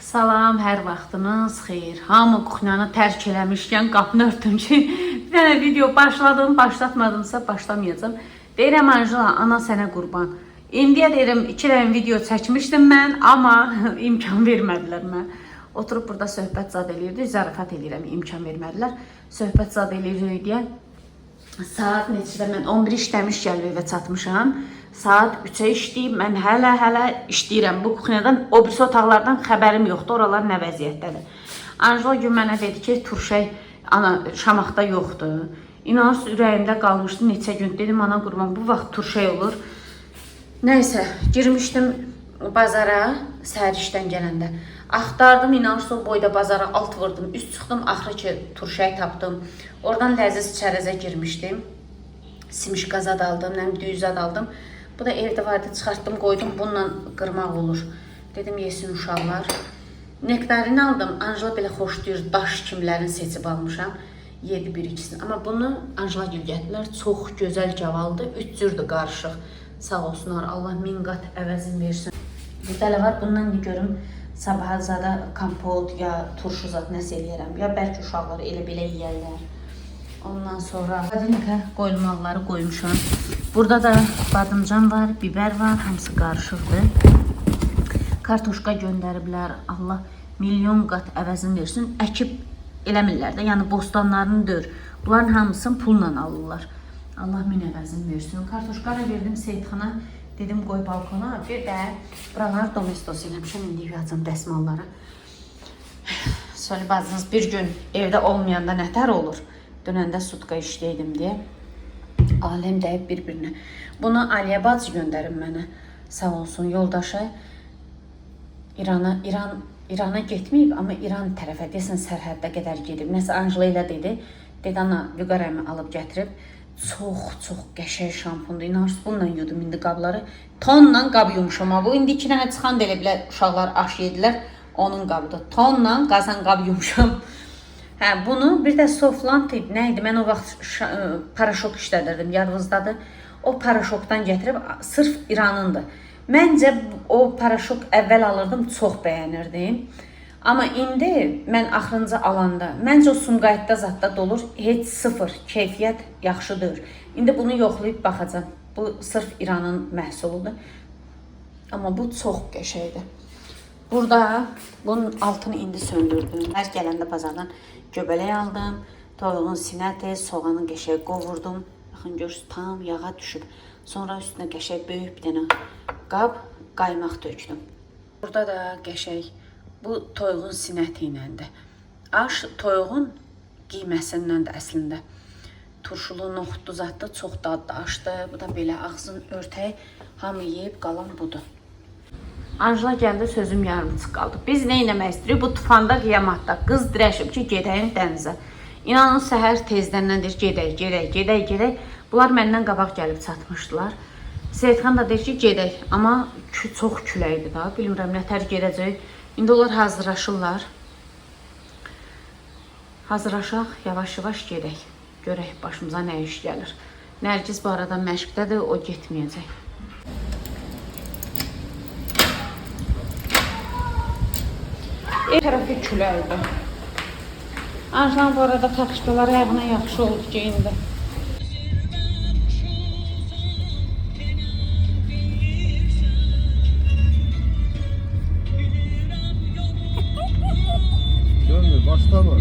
Salam, hər vaxtınız xeyir. Hamı kuxnyanı tərk eləmişkən qapını örtüm ki, bir dənə video başladım, başlatmadımsa başlamayacağım. Deyirəm Anjela, ana sənə qurban. İndiyə deyirəm 2 dənə video çəkmişdim mən, amma imkan vermədilər mən. Oturub burada söhbət zad eləyirdi, zarafat eləyirəm, imkan vermədilər. Söhbət zad eləyirdik deyə. Saat neçədə mən 11 işləmiş gəlib evə çatmışam. Saat 3-ə işləyib, mən hələ işləyirəm. Bu kuxnyadan, o birisi otaqlardan xəbərim yoxdur, oralar nə vəziyyətdədir. Anjela gün mənə dedi ki, turşay Şamaxda yoxdur. İnanırsınız, ürəyimdə qalmışdı neçə gün. Dedim, ana qurban, bu vaxt turşay olur. Nəysə, girmişdim bazara, səhər işdən gələndə. Axtardım, inanırsınız, o boyda bazara alt vurdum, üst çıxdım, axırı ki, turşay tapdım. Oradan ləziz çərəzə girmişdim. Simiş zad aldım, düyü zad aldım. Bu da evdə vardı, çıxartdım, qoydum, bununla qırmaq olur. Dedim, yesin uşaqlar. Nektarini aldım, Anjela belə xoşlayır, daş kimlərini seçib almışam. Yedi bir ikisini. Amma bunu Anjela gül gətirlər, çox gözəl cavaldır, 3 cürdür qarışıq. Sağ olsunlar, Allah min qat əvəzin versin. Bir dələ var, bundan görüm, sabaha zada kompot ya turşu zad nəsə eləyərəm. Ya bəlkə uşaqları elə belə yeyərlər. Ondan sonra qoyulmaları qoymuşam. Burada da badımcan var, biber var, hamısı qarışıqdır. Kartoşka göndəriblər, Allah milyon qat əvəzin versin. Əkib eləmirlər də, yəni bostanlarını dör. Bunların hamısını pulla alırlar. Allah min əvəzin versin. Kartoşka da verdim Seyidxana, dedim qoy balkona. Bir də buraları domestos eləmişəm, indi yuyacam dəsmalları. Söyle bazınız bir gün evdə olmayanda nətər olur? Dönəndə sutka işləydim deyə. Aləm dəyib bir-birinə. Bunu Aliyə bacı göndərib mənə. Sağ olsun yoldaşı. İrana getməyib, amma İran tərəfə desən sərhəddə qədər gedib. Nəsə Anjela ilə dedi. Dedi, ana Vüqarəmi alıb gətirib. Çox qəşəng şampundur. İnanırsınız, bununla yudum indi qabları. Tonla qab yumuşam. Bu indi 2 dənə çıxan da elə bilər uşaqlar aş yedilər. Onun qabıdır. Tonla qazan qab yumuşam. Hə, bunu bir də Soflant idi, nə idi? Mən o vaxt paraşok işlədirdim, yadınızdadır. O paraşokdan gətirib, sırf İranındır. Məncə o paraşok əvvəl alırdım, çox bəyənirdim. Amma indi mən axırıncı alanda, məncə o Sumqayıtda zadda dolur, heç sıfır, keyfiyyət yaxşıdır. İndi bunu yoxlayıb baxacam. Bu sırf İranın məhsuludur. Amma bu çox qəşəkdir. Burada bunun altını indi söndürdüm. Hər gələndə bazardan göbələk aldım. Toyuğun sinəti, soğanın qəşəng qovurdum. Baxın görürsünüz, tam yağa düşüb. Sonra üstünə qəşəng böyük bir dənə qab qaymaq tökdüm. Burada da qəşəng bu toyuğun sinəti iləndir. Aş toyuğun qiyməsindən də əslində. Turşulu, noxudlu zadda çox dadlı aşdır. Bu da belə ağzın örtək, hamı yeyib qalan budur. Anjela gəldi, sözüm yarımçıq qaldı. Biz nə eləmək istəyirik? Bu tufanda, qiyamatda qız dirəşib ki, gedəyim dənizə. İnanın, səhər tezdəndən deyir, gedək. Bunlar məndən qabaq gəlib çatmışdılar. Seyidxan da deyir ki, gedək. Amma çox küləkdir da, bilmirəm, nətər gedəcək. İndi onlar hazırlaşırlar. Hazırlaşaq, yavaş-yavaş gedək. Görək, başımıza nə iş gəlir. Nərgiz bu arada məşqdədir, o getməyəcək. Ev tərəfi küləkdir. Anjela bu arada taxışqaları ayağına yaxşı oldu geyindi. Dönmür, başlama.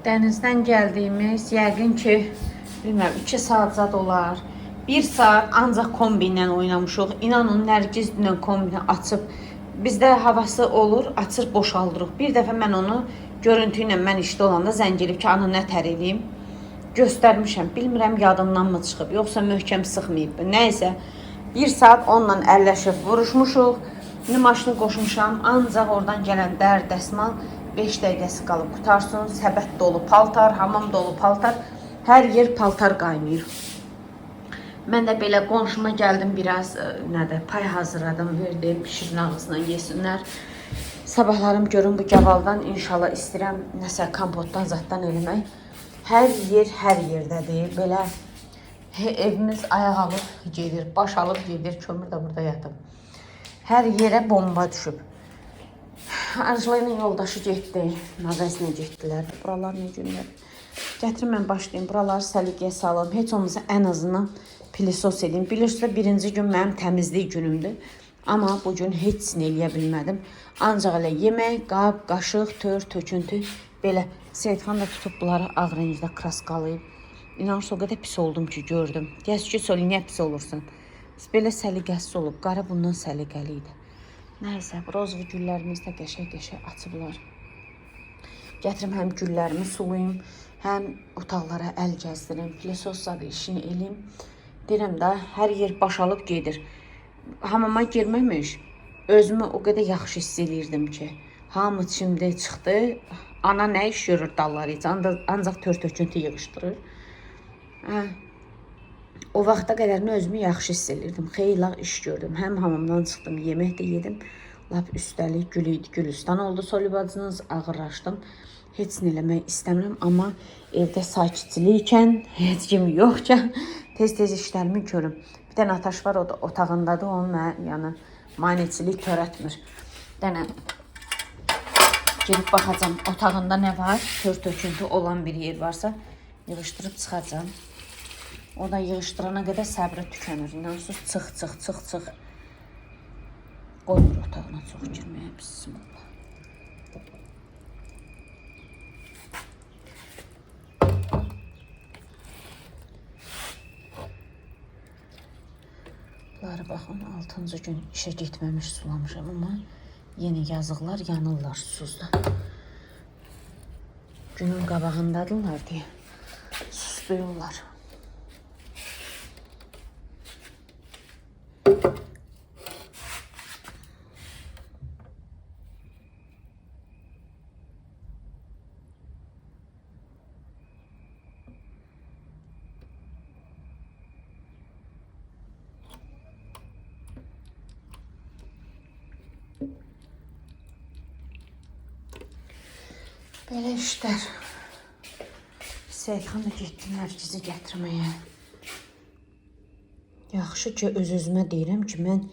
Dənizdən gəldiyimiz yəqin ki, bilmirəm 2 saat zad olar. 1 saat ancaq kombi ilə oynamışıq. İnanın Nərgiz dünən kombini açıb, bizdə havası olur, açır boşaldırıq. Bir dəfə mən onu görüntü ilə mən işdə olanda zəng edib ki, ana nətər eləyim. Göstərmişəm, bilmirəm yadımdan mı çıxıb, yoxsa möhkəm sıxmayıb. Nəysə, 1 saat onunla əlləşib vuruşmuşuq. İndi maşını qoşmuşam, ancaq oradan gələn dər dəsmal 5 dəqiqəsi qalıb qutarsın. Səbət dolu paltar, hamam dolu paltar, hər yer paltar qaynayır. Mən də belə qonşuma gəldim, biraz pay hazırladım, verdim, pişirin ağzına yesinlər. Sabahlarım görün bu gavaldan inşallah istəyirəm nəsə kompotdan zaddan eləmək. Hər yerdədir. Belə evimiz ayaq alıb gedir, baş alıb gedir, kömür də burada yatıb. Hər yerə bomba düşüb. Arzulayla yoldaşı getdi, mağazına getdilər. Buralar ne günlər? Gətirin mən başlayayım, buraları səliqəyə salım. Heç olmasa ən azından pilisos edeyim. Bilirsiniz, birinci gün mənim təmizlik günümdür. Amma bugün heç nə eləyə bilmədim. Ancaq elə yemək, qab, qaşıq, tör, töküntü. Belə Seyidxan da tutub bunları ağ rəngdə kraskalayıb. İnanırsa o qədər pis oldum ki, gördüm. Deyəs ki, Soli, niyə pis olursun? Belə səliqəsiz olub. Qara bundan səliqəli idi. Nəysə, rozvu güllərimiz də qəşəng-qəşəng açıblar. Gətirim həm güllərimi sulayım, həm otaqlara əl gəzdirim, pilisosla da işini eləyim. Deyirəm də, hər yer başalıb gedir. Hamama girməmiş, özümü o qədər yaxşı hiss eləyirdim ki, hamı çimdə çıxdı, ana nə iş görür dalları, ancaq tör-töküntü yığışdırır. O vaxta qədərini özümü yaxşı hiss eləyirdim, xeyli iş gördüm, həm hamamdan çıxdım, yemək də yedim, lap üstəlik gülüstan oldu Soli bacınız, ağırlaşdım. Heç nə eləmək istəmirəm, amma evdə sakitçilikən, heç kim yoxkən tez-tez işlərimi görüm. Bir dənə ataş var, o da otağındadır, onun yəni maneçilik törətmir. Dənə gelib baxacam, otağında nə var, tör-töküntü olan bir yer varsa yığışdırıb çıxacam. O da yığışdırana qədər səbri tükənir. İnansız çıx. Qoymur otağına çox girməyə, bismillah. Bunları baxın, 6-cı gün işə getməmiş sulamışam, amma yeni yazıqlar yanırlar susuzda. Günün qabağındadırlar deyə susduyurlar. Belə işlər. Seyidxan da getdi Nərgizi gətirməyə. Yaxşı ki, öz-özümə deyirəm ki, mən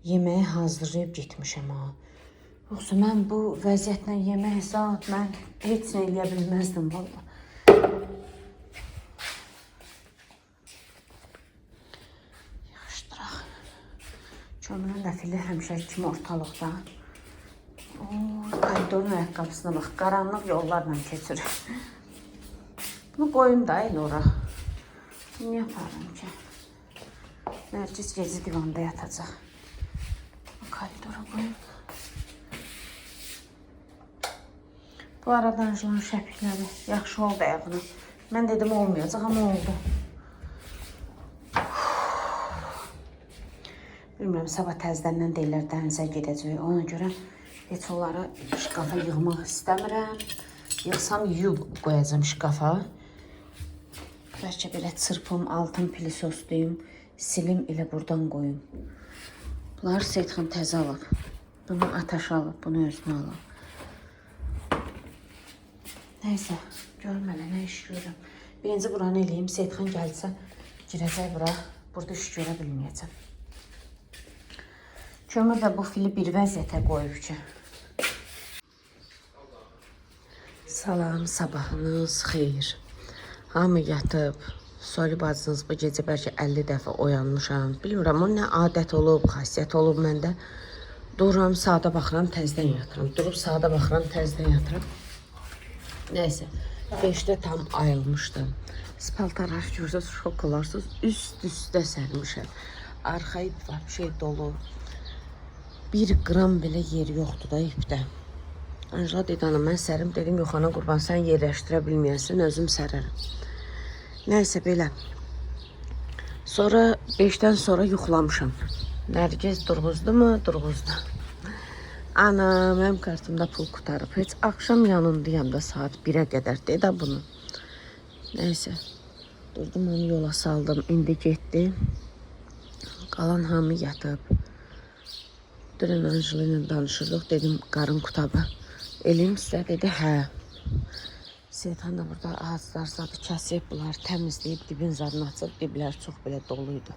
yeməyi hazırlayıb getmişəm ha. Yoxsa mən bu vəziyyətlə yemək zat, mən heç nə eləyə bilməzdim valla. Yaxşıdıraq. Kömürün də fili həmişə kimi ortalıqda. Koridorun ayaqqabısına bax, qaranlıq yollarla keçir. Bunu qoyum da elə ora. Bunu yaparım ki. Nərgiz gezi divanda yatacaq. Koridora qoyum. Bu arada Anjulanın şəpikləri yaxşı oldu ayağına. Mən dedim olmayacaq, amma oldu. Bilmirəm, sabah təzədən deyirlər dənizə gedəcək. Ona görə heç onları şkafa yığmaq istəmirəm. Yığsam yuyub qoyacam şkafa. Bəlkə belə çırpım, altın pilisoslayım, silim elə buradan qoyum. Bunlar Seyidxan təzə alıb. Bunu ataş alıb, bunu özünə alıb. Nəysə, görüm hələ nə iş görürəm. Birinci buranı eləyim, Seyidxan gəlsə girəcək bura. Burada iş görə bilməyəcəm. Kömür də bu fili bir vəziyyətə qoyub ki. Salam, sabahınız xeyir. Hamı yatıb, Soli bacınız bu gecə bəlkə 50 dəfə oyanmışam. Bilmirəm, o nə adət olub, xasiyyət olub məndə. Dururam, saata baxıram, təzdən yatıram. Durub saata baxıram, təzdən yatıram. Nəysə, 5-də tam ayılmışdım. Spaltalar görsəz şok olarsınız. Üst-üstə sərmişəm. Arxa ip var, şey dolu. 1 qram belə yer yoxdur da ipdə. Anjela dedi, ana mən sərim. Dedim, yox ana qurban, sən yerləşdirə bilməyəsən, özüm sərərəm. Nəysə belə. Sonra 5-dən sonra yuxulamışam. Nərgiz durğuzdu mu? Durğuzdu. Ana, mənim kartımda pul qutarıb. Heç axşam yanındayam da saat 1-ə qədər dedi bunu. Nəysə, durdum onu yola saldım. İndi getdi. Qalan hamı yatıb. Dünən Anjela ilə danışırdıq. Dedim, qarın qutabı. Elim sizə dedi, hə. Seytan da burada ağaclar zadı kəsib, bunlar təmizləyib, dibin zadını açıb, diblər çox belə doluydu.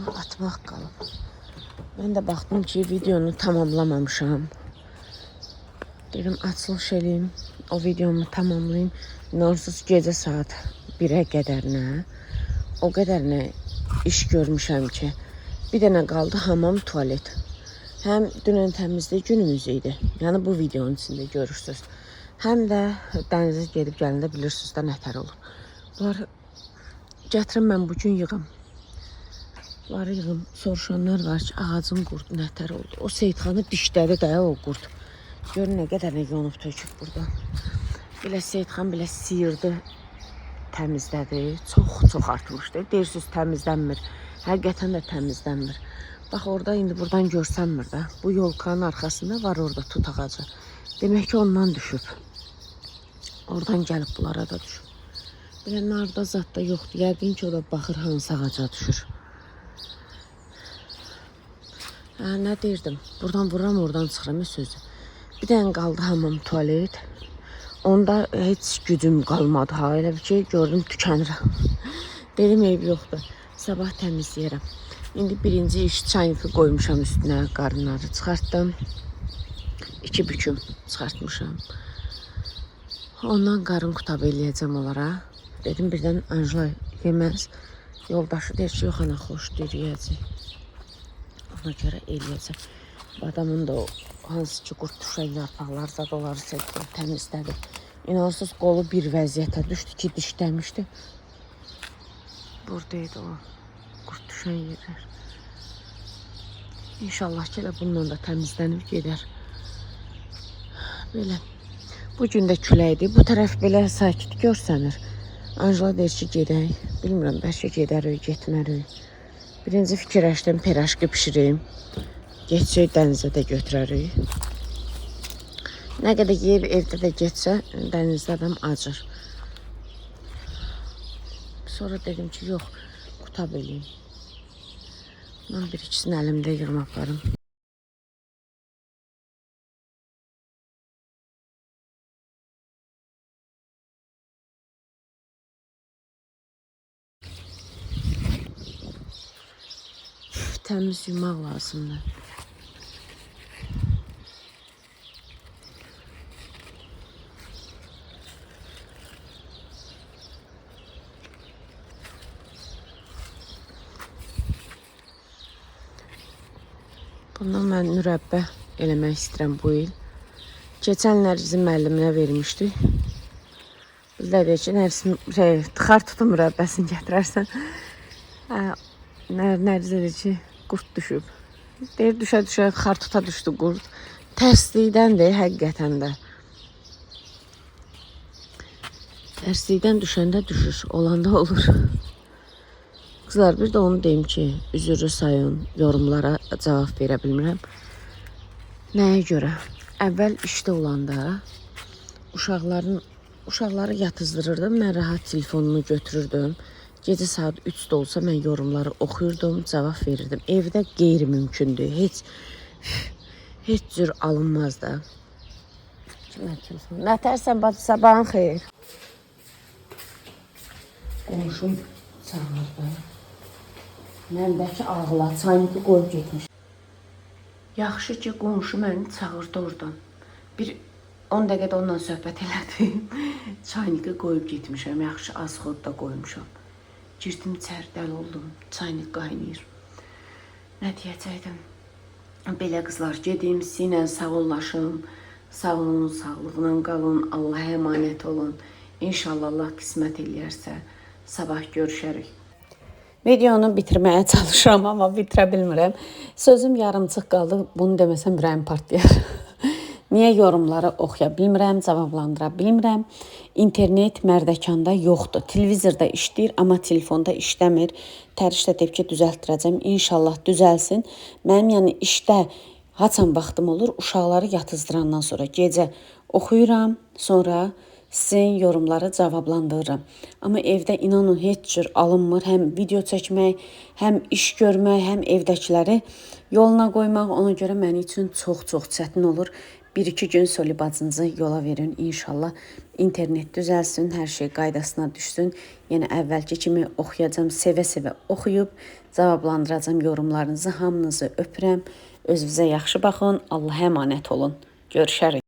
Atmaq qalıb. Mən də baxdım ki, videonu tamamlamamışam. Dedim, açılış eləyim, o videomu tamamlayayım. İnansız gecə saat 1-ə qədər nə? O qədər nə iş görmüşəm ki, bir dənə qaldı hamam, tualet. Həm dünən təmizlik günümüz idi. Yəni bu videonun içində görürsünüz. Həm də dənizə gedib gələndə bilirsiniz də nətər olur. Bunlar gətirin mən bugün yığım. Bunları yığım. Soruşanlar var ki, ağacın qurdu nətər oldu. O Seyidxanı dişlədi də o qurd. Görün nə qədər nə yonub töküb buradan. Belə Seyidxan belə sıyırdı, təmizlədi. Çox artmışdı. Deyirsiniz təmizlənmir. Həqiqətən də təmizlənmir. Bax orada indi buradan görsənmir də. Bu yolkanın arxasında var orada tut ağacı. Demək ki ondan düşüb. Oradan gəlib bunlara da düşüb. Belə narda zat da yoxdur. Yəqin ki o da baxır hansı ağaca düşür. Nə deyirdim? Buradan vuram, oradan çıxıram sözü. Bir dənə qaldı hamam tualet. Onda heç gücüm qalmadı. Ha, elə bir şey gördüm tükənirəm. Dedim eyb yoxdur. Sabah təmizləyərəm. İndi birinci iş çaynikı qoymuşam üstünə. Qarınları çıxartdım. 2 büküm çıxartmışam. Ondan qarın qutabı eləyəcəm onlara. Dedim birdən Anjela yeməz. Yoldaşı deyir ki, yox ana xoş deyir yeyəcək. Ona görə eləyəcəm. Adamın da o hansı ki qurd düşən yarpaqlar zad onları çəkdi, təmizlədi. İnansız qolu bir vəziyyətə düşdü ki dişləmişdi. Buradaydı o qurd düşən yerlər. İnşallah ki elə bununla da təmizlənib gedər. Belə. Bugün də küləkdir. Bu tərəf belə sakit görsənir. Anjela deyir ki, gedək. Bilmirəm, bəlkə gedərik, getmərik. Birinci fikirləşdim, piraşqı pişireyim. Geçsək dənizə də götürərik. Nə qədər yeyib evdə də getsə, dənizdə adam acır. Sonra dedim ki, yox, qutab eləyim. Mən bir ikisini əlimdə yığım aparım. Təmiz yumaq lazımdır. Bundan mən mürəbbə eləmək istəyirəm bu il. Keçən il bizim müəlliminə vermişdik. Bizdə deyir ki, tıxar tutum mürəbbəsini gətirərsən. Nərgiz edir ki, qurd düşüb. Deyir, düşə-düşə xartuta düşdü qurd. Tərslikdəndir, həqiqətən də. Tərslikdən düşəndə düşür, olanda olur. Qızlar, bir də onu deyim ki, üzürü sayın, yorumlara cavab verə bilmirəm. Nəyə görə? Əvvəl işdə olanda uşaqları yatızdırırdım, mən rahat telefonumu götürürdüm. Gecə saat 3-də olsa mən yorumları oxuyurdum, cavab verirdim. Evdə qeyri-mümkündür, heç cür alınmaz da. Nə tərsən bacı, sabahın xeyir. Qonşum çağırdı. Məndəki ağla çaynikı qoyub getmiş. Yaxşı ki, qonşu məni çağırdı oradan. Bir 10 dəqiqədə onunla söhbət elədim. Çaynikı qoyub getmişəm, yaxşı az xod da qoymuşam. Girdim içəri, dəli oldum, çaynik qaynayır. Nə deyəcəkdim? Belə qızlar, gedim, sinə sağollaşım, Sağ olun, sağlıqla qalın, Allah'a əmanət olun. İnşallah Allah qismət eləyərsə sabah görüşərik. Videonu bitirməyə çalışıram, amma bitirə bilmirəm. Sözüm yarımçıq qaldı. Bunu deməsəm ürəyim partlayar. Niyə yorumları oxuya bilmirəm, cavablandıra bilmirəm. İnternet Mərdəkanda yoxdur. Televizorda işləyir, amma telefonda işləmir. Tərişdə deyib ki, düzəltdirəcəm. İnşallah düzəlsin. Mənim yəni işdə haçan vaxtım olur, uşaqları yatızdırandan sonra gecə oxuyuram, sonra sizin yorumları cavablandırıram. Amma evdə inanın heç cür alınmır. Həm video çəkmək, həm iş görmək, həm evdəkiləri yoluna qoymaq. Ona görə mənim üçün çox-çox çətin olur. 1-2 gün Soli bacınızı yola verin. İnşallah internet düzəlsin, hər şey qaydasına düşsün. Yəni əvvəlki kimi oxuyacam, sevə-sevə oxuyub cavablandıracam yorumlarınızı. Hamınızı öpürəm. Özünüzə yaxşı baxın. Allah'a əmanət olun. Görüşərik.